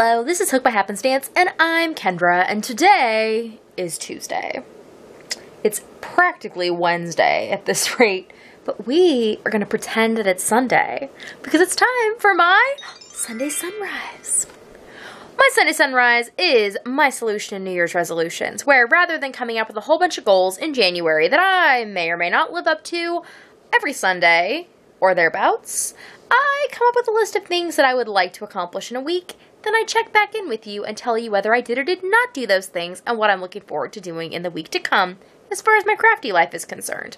Hello, this is Hooked by Happenstance, and I'm Kendra, and today is Tuesday. It's practically Wednesday at this rate, but we are going to pretend that it's Sunday, because it's time for my Sunday sunrise. My Sunday sunrise is my solution to New Year's resolutions, where rather than coming up with a whole bunch of goals in January that I may or may not live up to every Sunday, or thereabouts, I come up with a list of things that I would like to accomplish in a week. Then I check back in with you and tell you whether I did or did not do those things and what I'm looking forward to doing in the week to come as far as my crafty life is concerned.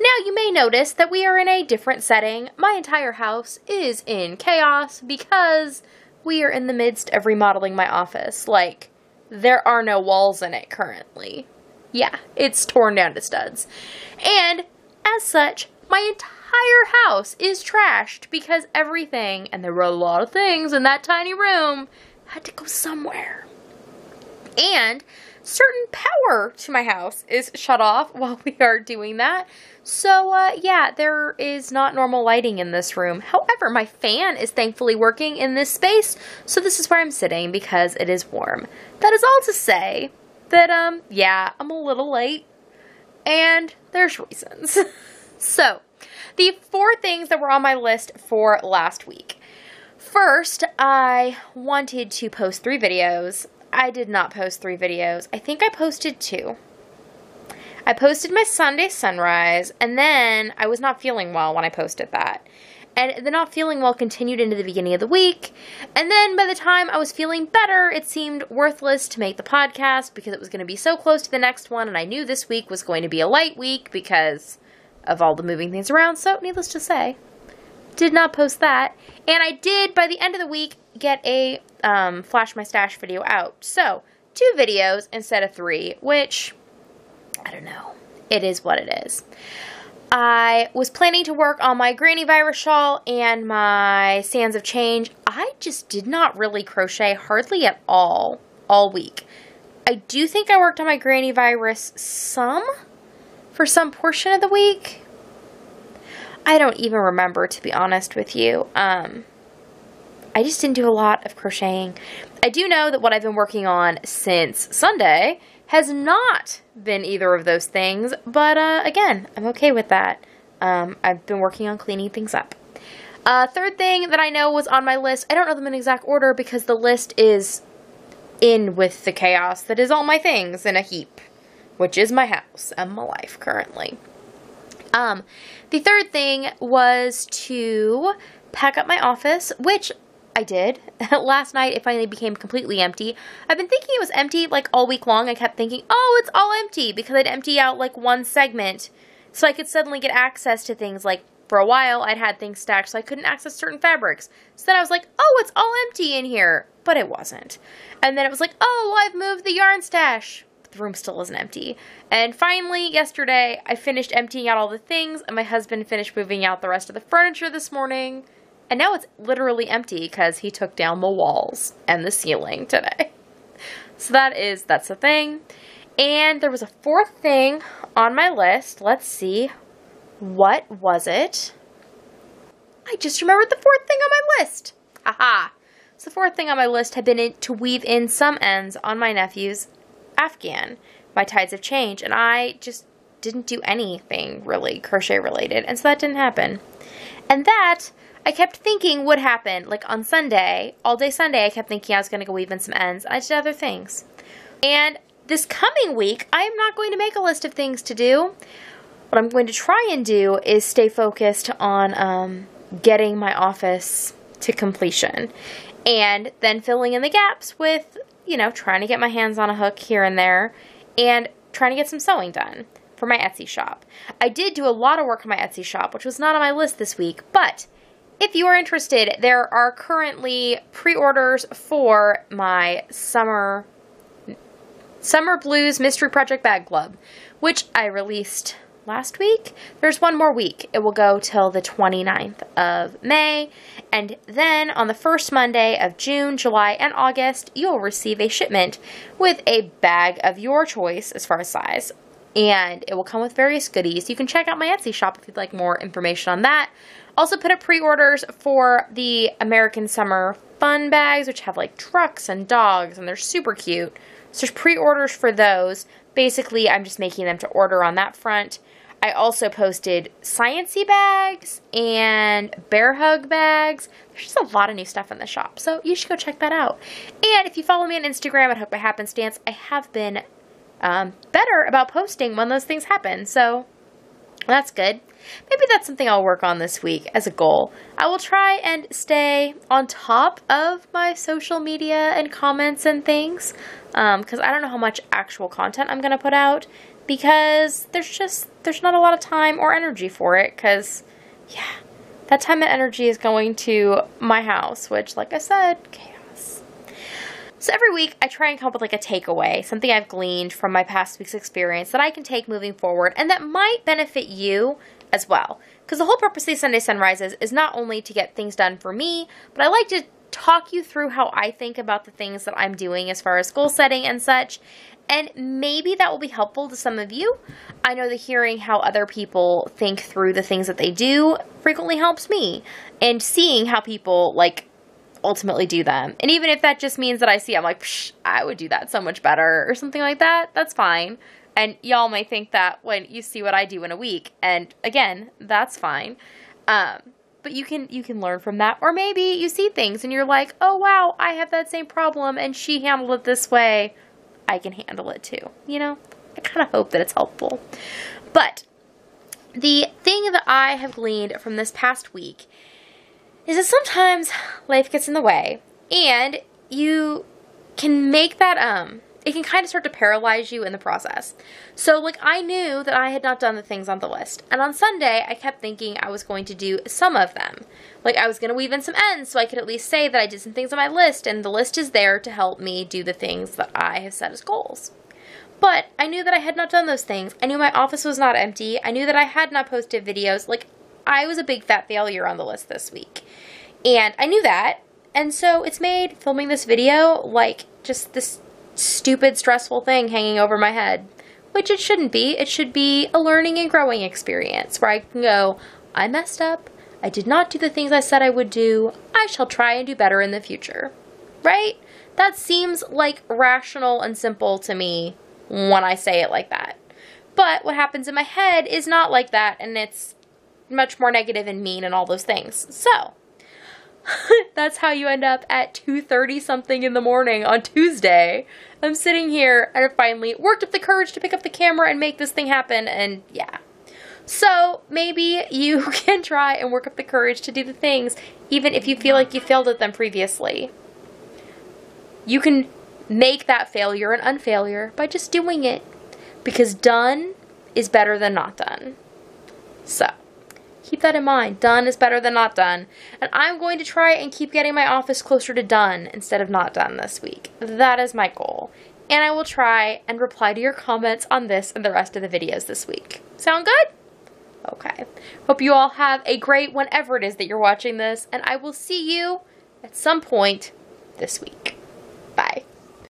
Now, you may notice that we are in a different setting. My entire house is in chaos because we are in the midst of remodeling my office. Like, there are no walls in it currently. Yeah, it's torn down to studs. And as such, my entire house is trashed because everything, and there were a lot of things in that tiny room, had to go somewhere. And certain power to my house is shut off while we are doing that. So, yeah, there is not normal lighting in this room. However, my fan is thankfully working in this space, so this is where I'm sitting because it is warm. That is all to say that, yeah, I'm a little late, and there's reasons. So, the 4 things that were on my list for last week. First, I wanted to post 3 videos. I did not post 3 videos. I think I posted 2. I posted my Sunday sunrise, and then I was not feeling well when I posted that. And the not feeling well continued into the beginning of the week. And then by the time I was feeling better, it seemed worthless to make the podcast because it was going to be so close to the next one, and I knew this week was going to be a light week because of all the moving things around, so needless to say, did not post that. And I did, by the end of the week, get a Flash My Stash video out. So, 2 videos instead of 3, which, I don't know, it is what it is. I was planning to work on my Granny Virus shawl and my Sands of Change. I just did not really crochet hardly at all week. I do think I worked on my Granny Virus for some portion of the week. I don't even remember, to be honest with you. I just didn't do a lot of crocheting. I do know that what I've been working on since Sunday has not been either of those things, but again, I'm okay with that. I've been working on cleaning things up. Third thing that I know was on my list, I don't know them in exact order because the list is in with the chaos that is all my things in a heap, which is my house and my life currently. The third thing was to pack up my office, which I did. Last night, it finally became completely empty. I've been thinking it was empty, like, all week long. I kept thinking, oh, it's all empty, because I'd empty out, like, one segment, so I could suddenly get access to things. Like, for a while, I'd had things stacked, so I couldn't access certain fabrics. So then I was like, oh, it's all empty in here, but it wasn't. And then it was like, oh, I've moved the yarn stash. The room still isn't empty. And finally, yesterday, I finished emptying out all the things, and my husband finished moving out the rest of the furniture this morning. And now it's literally empty because he took down the walls and the ceiling today. So that's the thing. And there was a 4th thing on my list. Let's see. What was it? I just remembered the 4th thing on my list. Aha. So the 4th thing on my list had been to weave in some ends on my nephew's Afghan by Tides of Change, and I just didn't do anything really crochet related, and so that didn't happen. And that I kept thinking would happen, like on Sunday, all day Sunday, I kept thinking I was going to go weave in some ends. I did other things. And this coming week, I am not going to make a list of things to do. What I'm going to try and do is stay focused on getting my office to completion, and then filling in the gaps with, you know, trying to get my hands on a hook here and there, and trying to get some sewing done for my Etsy shop. I did do a lot of work on my Etsy shop, which was not on my list this week, but if you are interested, there are currently pre-orders for my Summer Blues Mystery Project Bag Club, which I released last week. There's one more week. It will go till the 29th of May, and then on the first Monday of June, July, and August, you'll receive a shipment with a bag of your choice as far as size, and it will come with various goodies. You can check out my Etsy shop if you'd like more information on that. Also put up pre-orders for the American Summer fun bags, which have like trucks and dogs, and they're super cute. So there's pre-orders for those. Basically, I'm just making them to order on that front. I also posted sciencey bags and bear hug bags. There's just a lot of new stuff in the shop, so you should go check that out. And if you follow me on Instagram at HookedByHappenstance, I have been better about posting when those things happen, so that's good. Maybe that's something I'll work on this week as a goal. I will try and stay on top of my social media and comments and things, because I don't know how much actual content I'm going to put out, because there's not a lot of time or energy for it, because, yeah, that time and energy is going to my house, which, like I said, chaos. So every week, I try and come up with like a takeaway, something I've gleaned from my past week's experience that I can take moving forward, and that might benefit you as well. Because the whole purpose of these Sunday Sunrises is not only to get things done for me, but I like to talk you through how I think about the things that I'm doing as far as goal setting and such. And maybe that will be helpful to some of you. I know that hearing how other people think through the things that they do frequently helps me. And seeing how people, like, ultimately do them. And even if that just means that I see, I'm like, psh, I would do that so much better, or something like that, that's fine. And y'all may think that when you see what I do in a week. And again, that's fine. But you can learn from that. Or maybe you see things and you're like, oh wow, I have that same problem and she handled it this way. I can handle it too. You know, I kind of hope that it's helpful. But the thing that I have gleaned from this past week is that sometimes life gets in the way, and you can make that, it can kind of start to paralyze you in the process. So, like, I knew that I had not done the things on the list, and on Sunday, I kept thinking I was going to do some of them. Like, I was going to weave in some ends so I could at least say that I did some things on my list, and the list is there to help me do the things that I have set as goals. But I knew that I had not done those things. I knew my office was not empty. I knew that I had not posted videos. Like, I was a big fat failure on the list this week. And I knew that, and so it's made filming this video like just this stupid, stressful thing hanging over my head, which it shouldn't be. It should be a learning and growing experience where I can go, I messed up. I did not do the things I said I would do. I shall try and do better in the future, right? That seems like rational and simple to me when I say it like that. But what happens in my head is not like that, and it's much more negative and mean and all those things. So that's how you end up at 2:30 something in the morning on Tuesday. I'm sitting here and I finally worked up the courage to pick up the camera and make this thing happen, and yeah. So maybe you can try and work up the courage to do the things, even if you feel like you failed at them previously. You can make that failure an unfailure by just doing it, because done is better than not done. So keep that in mind. Done is better than not done. And I'm going to try and keep getting my office closer to done instead of not done this week. That is my goal. And I will try and reply to your comments on this and the rest of the videos this week. Sound good? Okay. Hope you all have a great whenever it is that you're watching this, and I will see you at some point this week.